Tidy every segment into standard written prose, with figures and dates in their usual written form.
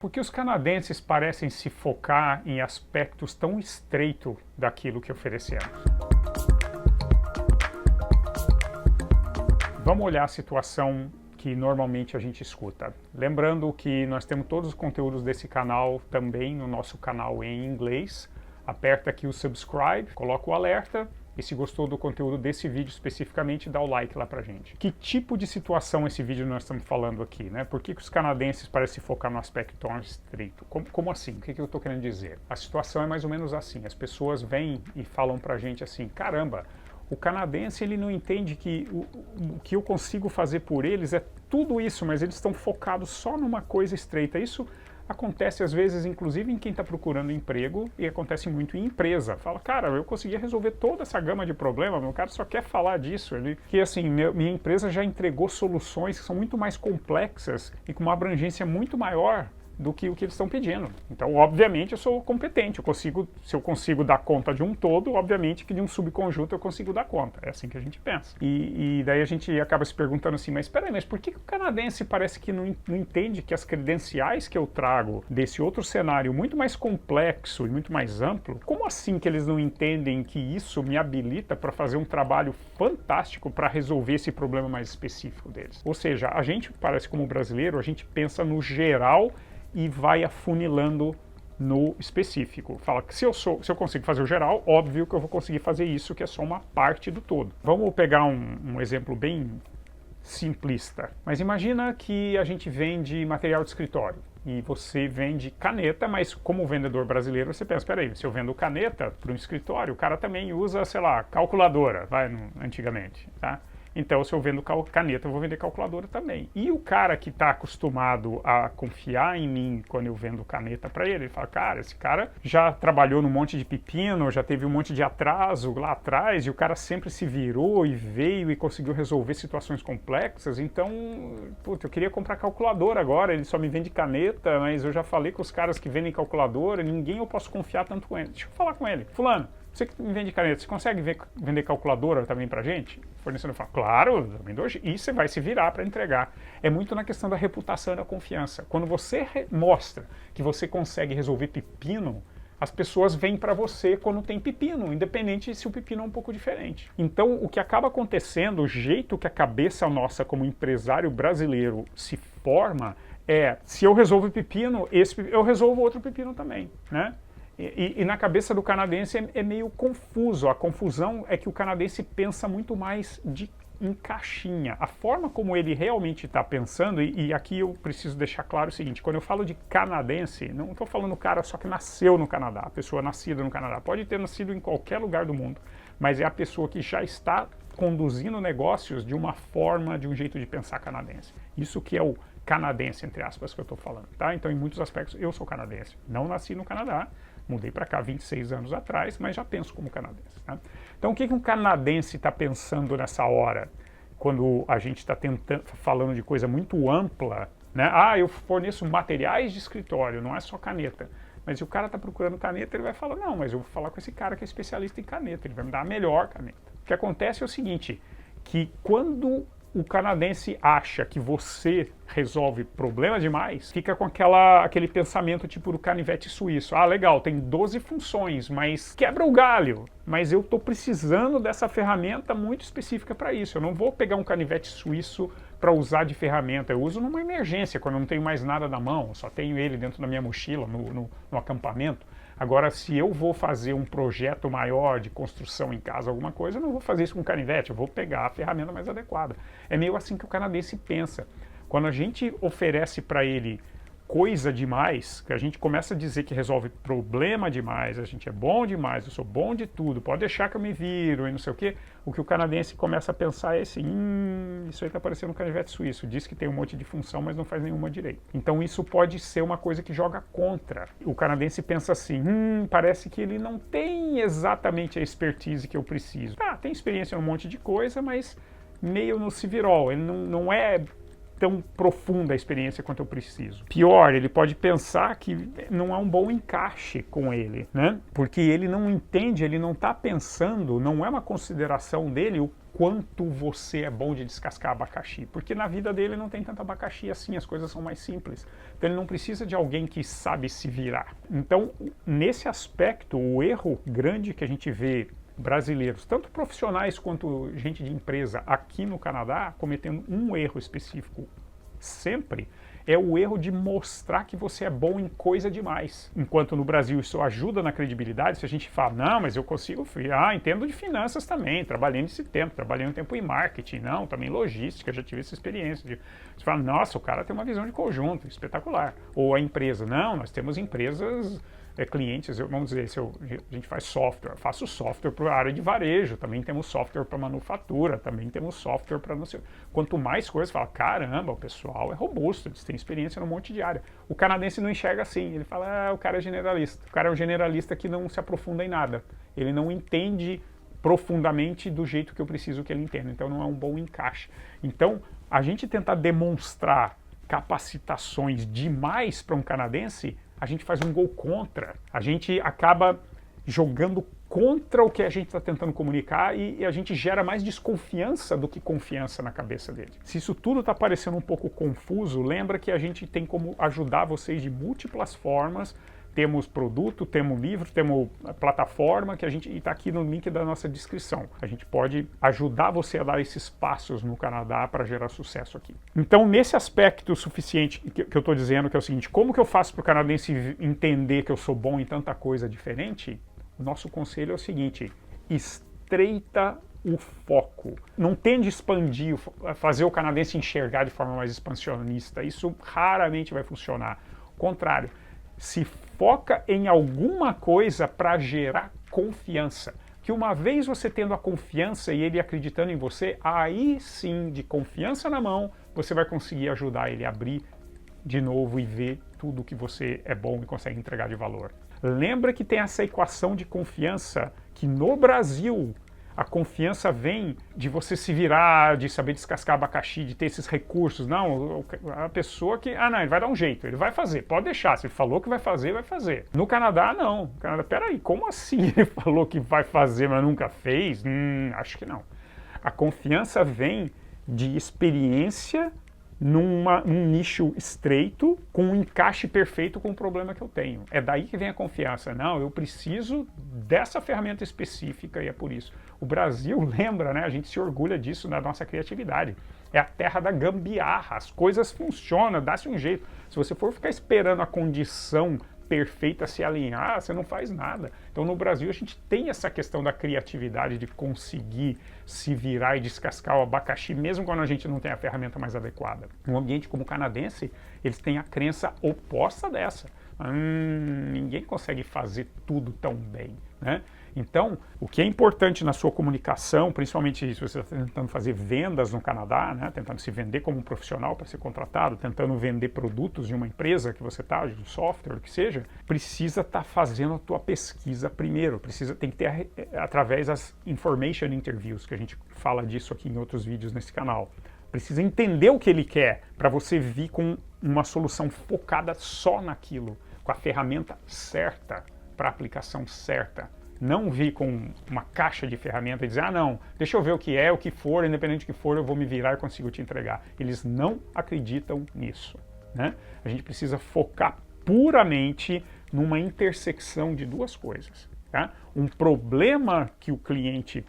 Porque os canadenses parecem se focar em aspectos tão estreitos daquilo que oferecemos. Vamos olhar a situação que normalmente a gente escuta. Lembrando que nós temos todos os conteúdos desse canal também no nosso canal em inglês. Aperta aqui o subscribe, coloca o alerta. E se gostou do conteúdo desse vídeo especificamente, dá o like lá pra gente. Que tipo de situação esse vídeo nós estamos falando aqui, né? Por que os canadenses parecem se focar no aspecto tão estreito? Como assim? O que eu estou querendo dizer? A situação é mais ou menos assim. As pessoas vêm e falam pra gente assim, caramba, o canadense ele não entende que o que eu consigo fazer por eles é tudo isso, mas eles estão focados só numa coisa estreita. Isso acontece às vezes, inclusive, em quem está procurando emprego, e acontece muito em empresa. Fala, cara, eu conseguia resolver toda essa gama de problemas, meu cara só quer falar disso. Que assim, minha empresa já entregou soluções que são muito mais complexas e com uma abrangência muito maior do que o que eles estão pedindo. Então, obviamente, eu sou competente. Se eu consigo dar conta de um todo, obviamente que de um subconjunto eu consigo dar conta. É assim que a gente pensa. E daí a gente acaba se perguntando assim, mas espera aí, mas por que o canadense parece que não entende que as credenciais que eu trago desse outro cenário muito mais complexo e muito mais amplo, como assim que eles não entendem que isso me habilita para fazer um trabalho fantástico para resolver esse problema mais específico deles? Ou seja, a gente parece como brasileiro, a gente pensa no geral e vai afunilando no específico. Fala que se eu consigo fazer o geral, óbvio que eu vou conseguir fazer isso, que é só uma parte do todo. Vamos pegar um exemplo bem simplista. Mas imagina que a gente vende material de escritório e você vende caneta, mas como vendedor brasileiro você pensa, peraí, se eu vendo caneta para um escritório, o cara também usa, sei lá, calculadora, antigamente, tá? Então, se eu vendo caneta, eu vou vender calculadora também. E o cara que está acostumado a confiar em mim quando eu vendo caneta para ele, ele fala, cara, esse cara já trabalhou num monte de pepino, já teve um monte de atraso lá atrás, e o cara sempre se virou e veio e conseguiu resolver situações complexas, então, puta, eu queria comprar calculadora agora, ele só me vende caneta, mas eu já falei com os caras que vendem calculadora, ninguém eu posso confiar tanto com ele. Deixa eu falar com ele. Fulano, você que me vende caneta, você consegue vender calculadora também pra gente? O fornecedor fala, claro, e você vai se virar para entregar. É muito na questão da reputação e da confiança. Quando você mostra que você consegue resolver pepino, as pessoas vêm para você quando tem pepino, independente se o pepino é um pouco diferente. Então, o que acaba acontecendo, o jeito que a cabeça nossa como empresário brasileiro se forma é, se eu resolvo pepino, eu resolvo outro pepino também, né? E na cabeça do canadense é meio confuso. A confusão é que o canadense pensa muito mais em caixinha. A forma como ele realmente está pensando, e aqui eu preciso deixar claro o seguinte, quando eu falo de canadense, não estou falando o cara só que nasceu no Canadá, a pessoa nascida no Canadá. Pode ter nascido em qualquer lugar do mundo, mas é a pessoa que já está conduzindo negócios de uma forma, de um jeito de pensar canadense. Isso que é o canadense, entre aspas, que eu estou falando, tá? Então, em muitos aspectos, eu sou canadense. Não nasci no Canadá, mudei para cá 26 anos atrás, mas já penso como canadense. Tá? Então, o que um canadense está pensando nessa hora, quando a gente está falando de coisa muito ampla, né? Ah, eu forneço materiais de escritório, não é só caneta. Mas se o cara está procurando caneta, ele vai falar, não, mas eu vou falar com esse cara que é especialista em caneta, ele vai me dar a melhor caneta. O que acontece é o seguinte, que quando o canadense acha que você resolve problema demais, fica com aquele pensamento tipo do canivete suíço. Ah, legal, tem 12 funções, mas quebra o galho. Mas eu estou precisando dessa ferramenta muito específica para isso. Eu não vou pegar um canivete suíço para usar de ferramenta. Eu uso numa emergência, quando eu não tenho mais nada na mão. Só tenho ele dentro da minha mochila, no acampamento. Agora, se eu vou fazer um projeto maior de construção em casa, alguma coisa, eu não vou fazer isso com canivete, eu vou pegar a ferramenta mais adequada. É meio assim que o canadense pensa. Quando a gente oferece para ele coisa demais, que a gente começa a dizer que resolve problema demais, a gente é bom demais, eu sou bom de tudo, pode deixar que eu me viro e não sei o que o canadense começa a pensar é assim, isso aí tá parecendo um canivete suíço, diz que tem um monte de função, mas não faz nenhuma direito. Então isso pode ser uma coisa que joga contra. O canadense pensa assim, parece que ele não tem exatamente a expertise que eu preciso. Tá, tem experiência em um monte de coisa, mas meio no civirol, ele não é tão profunda a experiência quanto eu preciso. Pior, ele pode pensar que não há um bom encaixe com ele, né? Porque ele não entende, ele não está pensando, não é uma consideração dele o quanto você é bom de descascar abacaxi, porque na vida dele não tem tanto abacaxi assim, as coisas são mais simples. Então ele não precisa de alguém que sabe se virar. Então, nesse aspecto, o erro grande que a gente vê brasileiros, tanto profissionais quanto gente de empresa aqui no Canadá, cometendo um erro específico sempre, é o erro de mostrar que você é bom em coisa demais. Enquanto no Brasil isso ajuda na credibilidade, se a gente fala, não, mas eu consigo, entendo de finanças também, trabalhei nesse tempo, trabalhei um tempo em marketing, não, também logística, já tive essa experiência. Você fala, nossa, o cara tem uma visão de conjunto, espetacular. Ou a empresa, não, nós temos empresas... clientes, vamos dizer, se a gente faz software, faço software para a área de varejo, também temos software para manufatura, também temos software para não sei. Quanto mais coisas, fala, caramba, o pessoal é robusto, eles têm experiência num monte de área. O canadense não enxerga assim, ele fala, o cara é generalista. O cara é um generalista que não se aprofunda em nada, ele não entende profundamente do jeito que eu preciso que ele entenda, então não é um bom encaixe. Então, a gente tentar demonstrar capacitações demais para um canadense, a gente faz um gol contra. A gente acaba jogando contra o que a gente está tentando comunicar e a gente gera mais desconfiança do que confiança na cabeça dele. Se isso tudo está parecendo um pouco confuso, lembra que a gente tem como ajudar vocês de múltiplas formas. Temos produto, temos livro, temos plataforma, que a gente está aqui no link da nossa descrição. A gente pode ajudar você a dar esses passos no Canadá para gerar sucesso aqui. Então, nesse aspecto suficiente que eu estou dizendo, que é o seguinte, como que eu faço para o canadense entender que eu sou bom em tanta coisa diferente? O nosso conselho é o seguinte, estreita o foco. Não tende a expandir, fazer o canadense enxergar de forma mais expansionista. Isso raramente vai funcionar. Ao contrário, se foca em alguma coisa para gerar confiança. Que uma vez você tendo a confiança e ele acreditando em você, aí sim, de confiança na mão, você vai conseguir ajudar ele a abrir de novo e ver tudo que você é bom e consegue entregar de valor. Lembra que tem essa equação de confiança que no Brasil a confiança vem de você se virar, de saber descascar abacaxi, de ter esses recursos. Não, a pessoa que... não, ele vai dar um jeito, ele vai fazer, pode deixar. Se ele falou que vai fazer, vai fazer. No Canadá, não. No Canadá, peraí, como assim ele falou que vai fazer, mas nunca fez? Acho que não. A confiança vem de experiência num nicho estreito, com um encaixe perfeito com o problema que eu tenho. É daí que vem a confiança. Não, eu preciso dessa ferramenta específica e é por isso. O Brasil, lembra, né? A gente se orgulha disso na nossa criatividade. É a terra da gambiarra, as coisas funcionam, dá-se um jeito. Se você for ficar esperando a condição perfeita se alinhar, você não faz nada. Então no Brasil a gente tem essa questão da criatividade de conseguir se virar e descascar o abacaxi, mesmo quando a gente não tem a ferramenta mais adequada. Um ambiente como o canadense, eles têm a crença oposta dessa. Ninguém consegue fazer tudo tão bem, né? Então, o que é importante na sua comunicação, principalmente se você está tentando fazer vendas no Canadá, né, tentando se vender como um profissional para ser contratado, tentando vender produtos de uma empresa que você está, de um software, o que seja, precisa estar fazendo a tua pesquisa primeiro, tem que ter através das information interviews, que a gente fala disso aqui em outros vídeos nesse canal. Precisa entender o que ele quer para você vir com uma solução focada só naquilo, com a ferramenta certa para a aplicação certa. Não vir com uma caixa de ferramenta e dizer, não, deixa eu ver o que for, independente do que for, eu vou me virar e consigo te entregar. Eles não acreditam nisso, né? A gente precisa focar puramente numa intersecção de duas coisas, tá? Um problema que o cliente,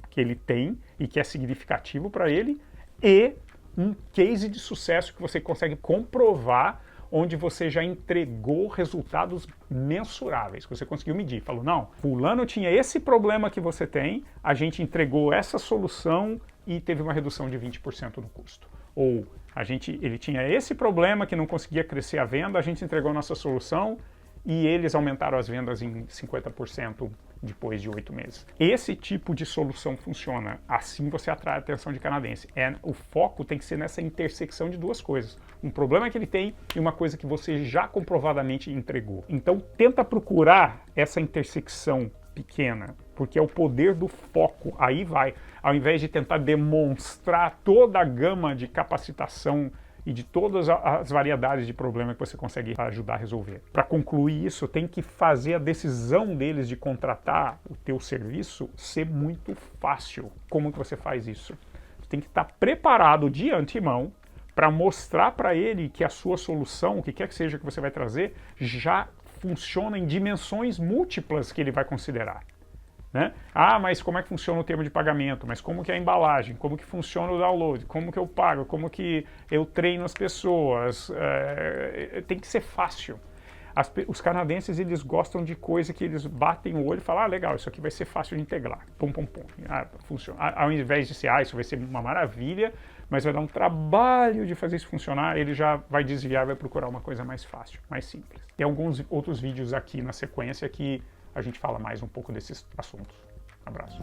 que ele tem e que é significativo para ele, e um case de sucesso que você consegue comprovar, onde você já entregou resultados mensuráveis, que você conseguiu medir. Falou, não, fulano tinha esse problema que você tem, a gente entregou essa solução e teve uma redução de 20% no custo. Ou ele tinha esse problema que não conseguia crescer a venda, a gente entregou nossa solução e eles aumentaram as vendas em 50% depois de 8 meses. Esse tipo de solução funciona. Assim você atrai a atenção de canadense. O foco tem que ser nessa intersecção de duas coisas. Um problema que ele tem e uma coisa que você já comprovadamente entregou. Então tenta procurar essa intersecção pequena, porque é o poder do foco. Aí vai, ao invés de tentar demonstrar toda a gama de capacitação e de todas as variedades de problema que você consegue ajudar a resolver. Para concluir isso, tem que fazer a decisão deles de contratar o teu serviço ser muito fácil. Como que você faz isso? Você tem que estar preparado de antemão para mostrar para ele que a sua solução, o que quer que seja que você vai trazer, já funciona em dimensões múltiplas que ele vai considerar. Né? Ah, mas como é que funciona o termo de pagamento? Mas como que é a embalagem? Como que funciona o download? Como que eu pago? Como que eu treino as pessoas? Tem que ser fácil. Os canadenses, eles gostam de coisa que eles batem o olho e falam, ah, legal, isso aqui vai ser fácil de integrar. Pum, pum, pum. Funciona. Ao invés de ser, isso vai ser uma maravilha, mas vai dar um trabalho de fazer isso funcionar, ele já vai desviar, vai procurar uma coisa mais fácil, mais simples. Tem alguns outros vídeos aqui na sequência que a gente fala mais um pouco desses assuntos. Abraço.